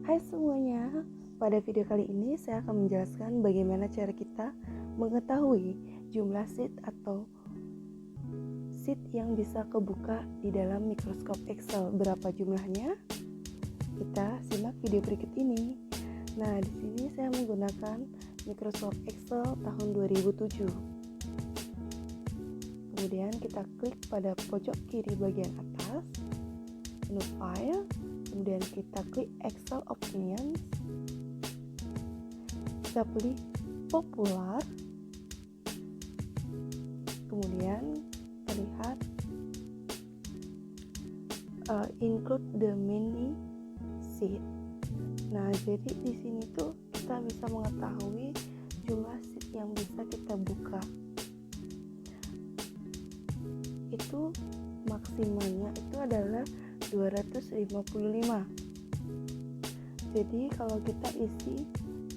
Hai semuanya, pada video kali ini saya akan menjelaskan bagaimana cara kita mengetahui jumlah sheet atau sheet yang bisa kebuka di dalam mikroskop Excel. Berapa jumlahnya? Kita simak video berikut ini. Nah, di sini saya menggunakan mikroskop Excel tahun 2007. Kemudian kita klik pada pojok kiri bagian atas, menu File, kemudian kita klik Excel Options, kita pilih Popular, kemudian terlihat Include the mini sheet. Nah, jadi di sini tuh kita bisa mengetahui jumlah sheet yang bisa kita buka. Itu maksimalnya itu adalah 255. Jadi kalau kita isi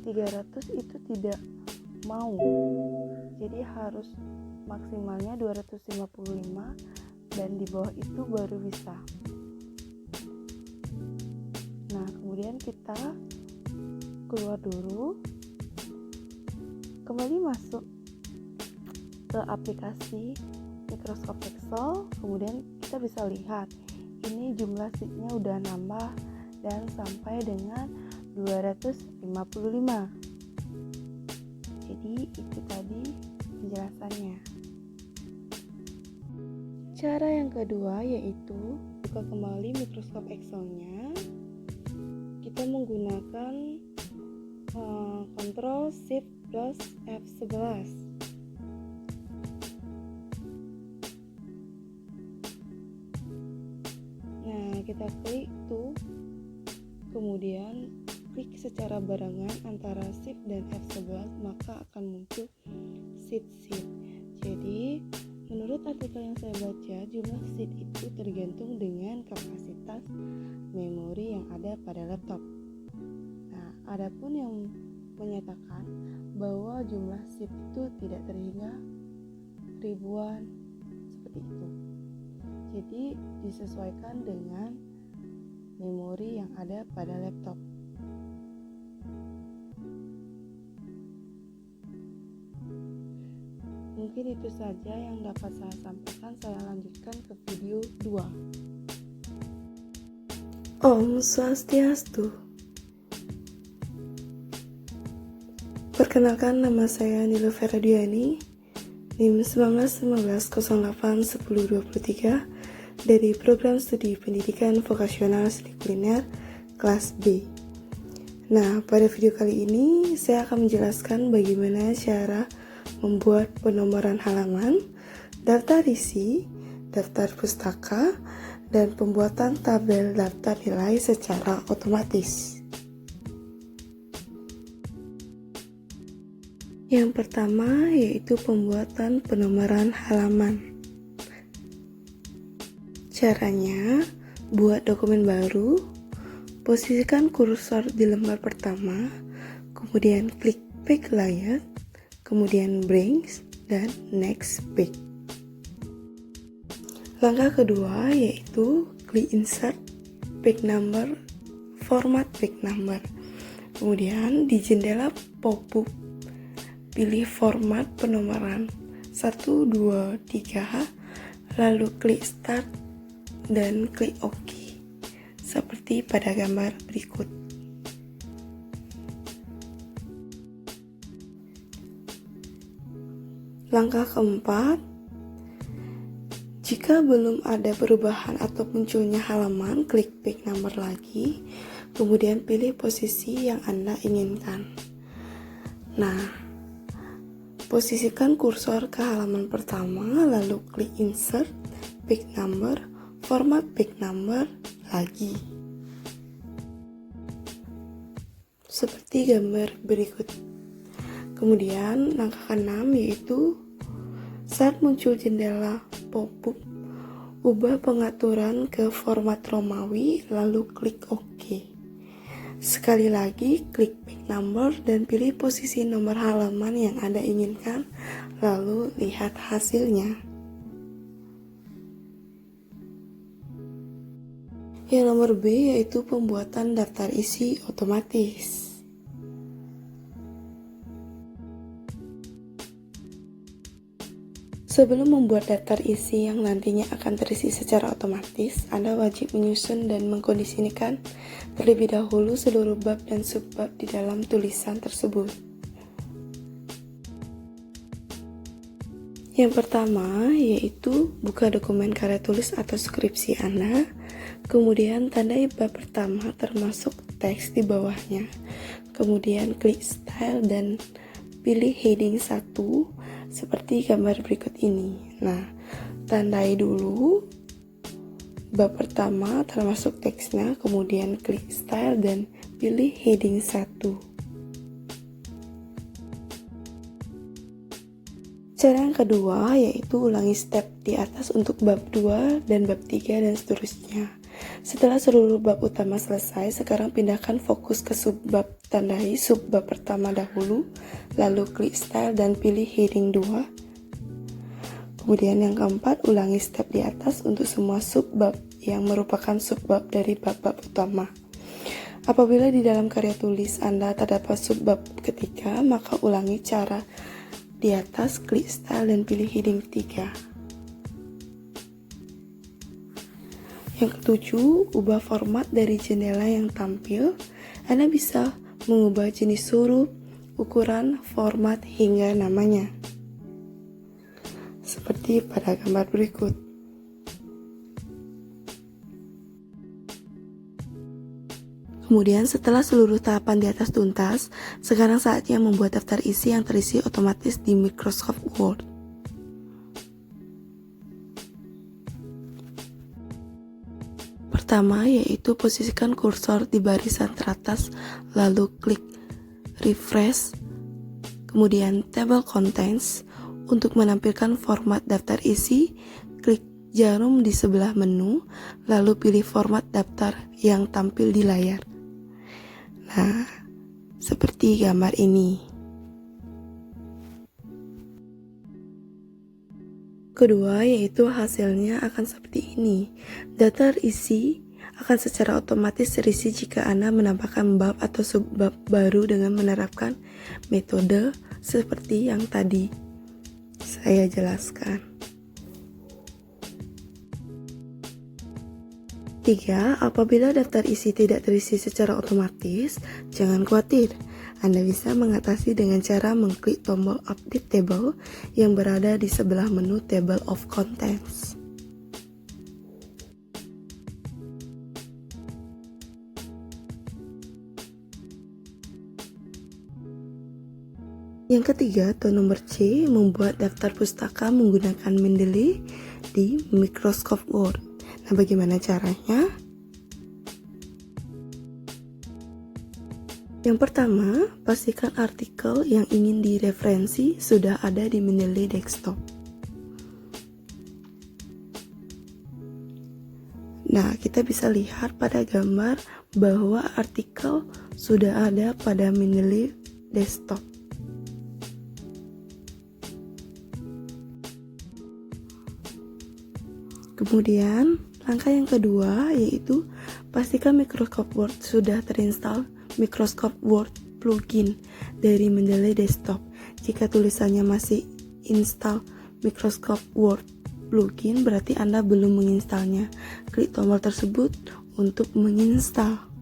300 itu tidak mau. Jadi harus maksimalnya 255 dan di bawah itu baru bisa. Nah, kemudian kita keluar dulu. Kembali masuk ke aplikasi Microsoft Excel, kemudian kita bisa lihat ini jumlah sheet-nya udah nambah dan sampai dengan 255. Jadi itu tadi penjelasannya. Cara yang kedua yaitu buka kembali Microsoft Excel-nya. Kita menggunakan Ctrl Shift plus F11. Kita klik tuh, kemudian klik secara barengan antara Shift dan F11, maka akan muncul sheet. Jadi menurut artikel yang saya baca, jumlah sheet itu tergantung dengan kapasitas memori yang ada pada laptop. Nah, adapun yang menyatakan bahwa jumlah sheet itu tidak terhingga ribuan seperti itu. Jadi disesuaikan dengan memori yang ada pada laptop. Mungkin itu saja yang dapat saya sampaikan. Saya lanjutkan ke video 2. Om Swastiastu. Perkenalkan, nama saya Nilofera Diani, NIM 1915081023 dari Program Studi Pendidikan Vokasional Studi Kuliner kelas B. Nah, pada video kali ini saya akan menjelaskan bagaimana cara membuat penomoran halaman, daftar isi, daftar pustaka, dan pembuatan tabel daftar nilai secara otomatis. Yang pertama yaitu pembuatan penomoran halaman. Caranya, buat dokumen baru, posisikan kursor di lembar pertama, kemudian klik Page Layout, kemudian Blank, dan Next Page. Langkah kedua yaitu klik Insert, Page Number, Format Page Number. Kemudian di jendela pop-up, pilih format penomoran 1, 2, 3, lalu klik Start dan klik OK seperti pada gambar berikut. Langkah keempat, jika belum ada perubahan atau munculnya halaman, klik Page Number lagi, kemudian pilih posisi yang Anda inginkan. Nah, posisikan kursor ke halaman pertama, lalu klik Insert, Page Number, Format Page Number lagi. Seperti gambar berikut. Kemudian langkah ke-6 yaitu saat muncul jendela pop-up, ubah pengaturan ke format Romawi lalu klik OK. Sekali lagi klik Page Number dan pilih posisi nomor halaman yang Anda inginkan, lalu lihat hasilnya. Yang nomor B yaitu pembuatan daftar isi otomatis. Sebelum membuat daftar isi yang nantinya akan terisi secara otomatis, Anda wajib menyusun dan mengkondisikan terlebih dahulu seluruh bab dan subbab di dalam tulisan tersebut. Yang pertama yaitu buka dokumen karya tulis atau skripsi Anda, kemudian tandai bab pertama termasuk teks di bawahnya, kemudian klik style dan pilih heading 1 seperti gambar berikut ini. Nah, tandai dulu bab pertama termasuk teksnya, kemudian klik style dan pilih heading 1. Cara yang kedua yaitu ulangi step di atas untuk bab 2 dan bab 3 dan seterusnya. Setelah seluruh bab utama selesai, sekarang pindahkan fokus ke subbab. Tandai subbab pertama dahulu, lalu klik style dan pilih heading 2. Kemudian yang keempat, ulangi step di atas untuk semua subbab yang merupakan subbab dari bab-bab utama. Apabila di dalam karya tulis Anda terdapat subbab ketiga, maka ulangi cara di atas, klik style dan pilih heading 3. Yang ketujuh, ubah format dari jendela yang tampil. Anda bisa mengubah jenis huruf, ukuran, format, hingga namanya. Seperti pada gambar berikut. Kemudian setelah seluruh tahapan di atas tuntas, sekarang saatnya membuat daftar isi yang terisi otomatis di Microsoft Word. Pertama yaitu posisikan kursor di barisan teratas, lalu klik refresh, kemudian table contents. Untuk menampilkan format daftar isi, klik jarum di sebelah menu, lalu pilih format daftar yang tampil di layar. Nah, seperti gambar ini. Kedua yaitu hasilnya akan seperti ini. Daftar isi akan secara otomatis terisi jika Anda menambahkan bab atau subbab baru dengan menerapkan metode seperti yang tadi saya jelaskan. 3. Apabila daftar isi tidak terisi secara otomatis, jangan khawatir. Anda bisa mengatasi dengan cara mengklik tombol Update Table yang berada di sebelah menu Table of Contents. Yang ketiga, atau nomor C, membuat daftar pustaka menggunakan Mendeley di Microsoft Word. Nah, bagaimana caranya? Yang pertama, pastikan artikel yang ingin direferensi sudah ada di Mendeley Desktop. Nah, kita bisa lihat pada gambar bahwa artikel sudah ada pada Mendeley Desktop. Kemudian, langkah yang kedua yaitu pastikan Microsoft Word sudah terinstall Microsoft Word plugin dari Mendeley Desktop. Jika tulisannya masih install Microsoft Word plugin, berarti Anda belum menginstalnya. Klik tombol tersebut untuk menginstal.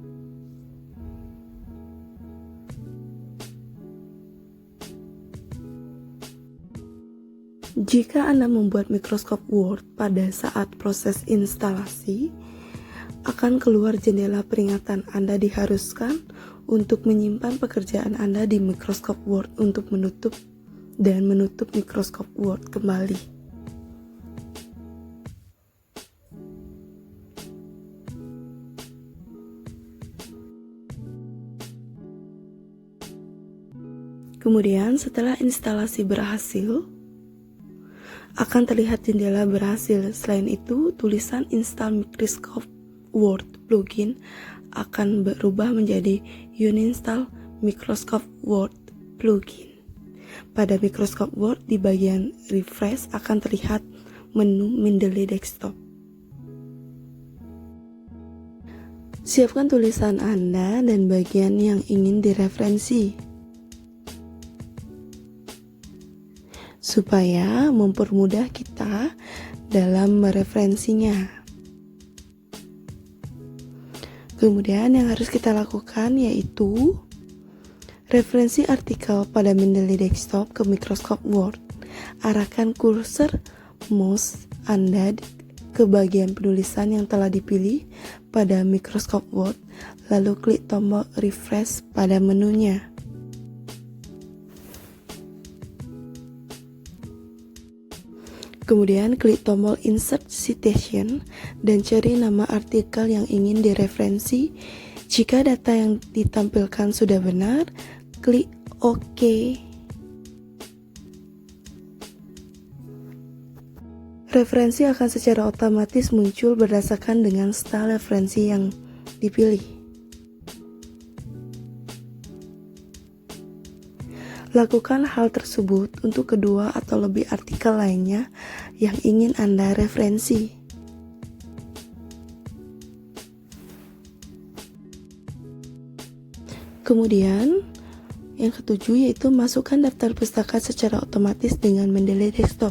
Jika Anda membuat Microsoft Word pada saat proses instalasi, akan keluar jendela peringatan. Anda diharuskan untuk menyimpan pekerjaan Anda di Microsoft Word untuk menutup Microsoft Word kembali. Kemudian setelah instalasi berhasil, akan terlihat jendela berhasil. Selain itu, tulisan install Microsoft Word plugin akan berubah menjadi uninstall Microsoft Word plugin. Pada Microsoft Word di bagian refresh akan terlihat menu Mendeley Desktop. Siapkan tulisan Anda dan bagian yang ingin direferensi, supaya mempermudah kita dalam mereferensinya. Kemudian yang harus kita lakukan yaitu referensi artikel pada Mendeley Desktop ke Microsoft Word. Arahkan kursor mouse Anda ke bagian penulisan yang telah dipilih pada Microsoft Word, lalu klik tombol refresh pada menunya. Kemudian klik tombol insert citation dan cari nama artikel yang ingin direferensi. Jika data yang ditampilkan sudah benar, klik OK. Referensi akan secara otomatis muncul berdasarkan dengan style referensi yang dipilih. Lakukan hal tersebut untuk kedua atau lebih artikel lainnya yang ingin Anda referensi. Kemudian, yang ketujuh yaitu masukkan daftar pustaka secara otomatis dengan Mendeley Desktop.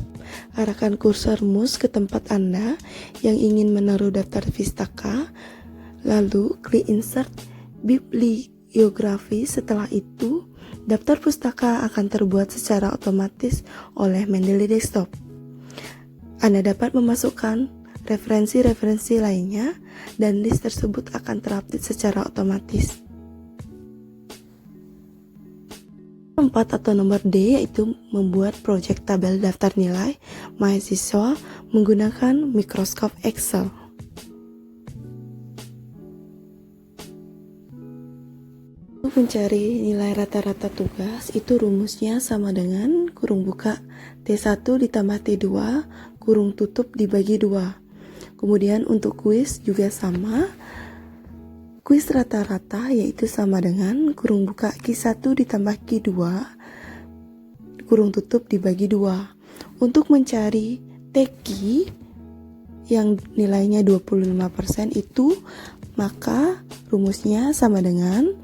Arahkan kursor mouse ke tempat Anda yang ingin menaruh daftar pustaka, lalu klik insert bibliografi. Setelah itu, daftar pustaka akan terbuat secara otomatis oleh Mendeley Desktop. Anda dapat memasukkan referensi-referensi lainnya dan list tersebut akan terupdate secara otomatis. 4 atau nomor D yaitu membuat proyek tabel daftar nilai mahasiswa menggunakan Microsoft Excel. Untuk mencari nilai rata-rata tugas, itu rumusnya sama dengan kurung buka T1 ditambah T2 kurung tutup dibagi 2. Kemudian untuk kuis juga sama. Kuis rata-rata yaitu sama dengan kurung buka Q1 ditambah Q2 kurung tutup dibagi 2. Untuk mencari TQ yang nilainya 25% itu, maka rumusnya sama dengan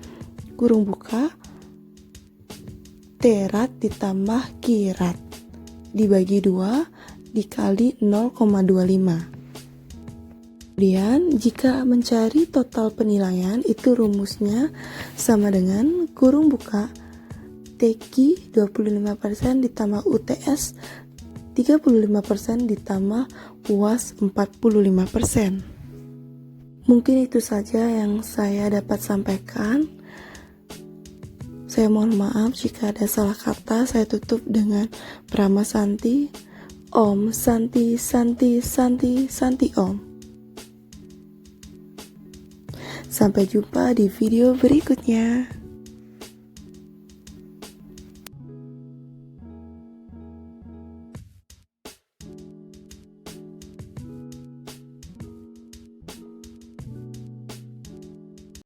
kurung buka T-rat ditambah Q-rat dibagi 2 dikali 0,25. Kemudian, jika mencari total penilaian, itu rumusnya sama dengan kurung buka TQ 25% ditambah UTS 35% ditambah UAS 45%. Mungkin itu saja yang saya dapat sampaikan. Saya mohon maaf jika ada salah kata. Saya tutup dengan Brahma Santi. Om Santi Santi Santi Santi Om. Sampai jumpa di video berikutnya.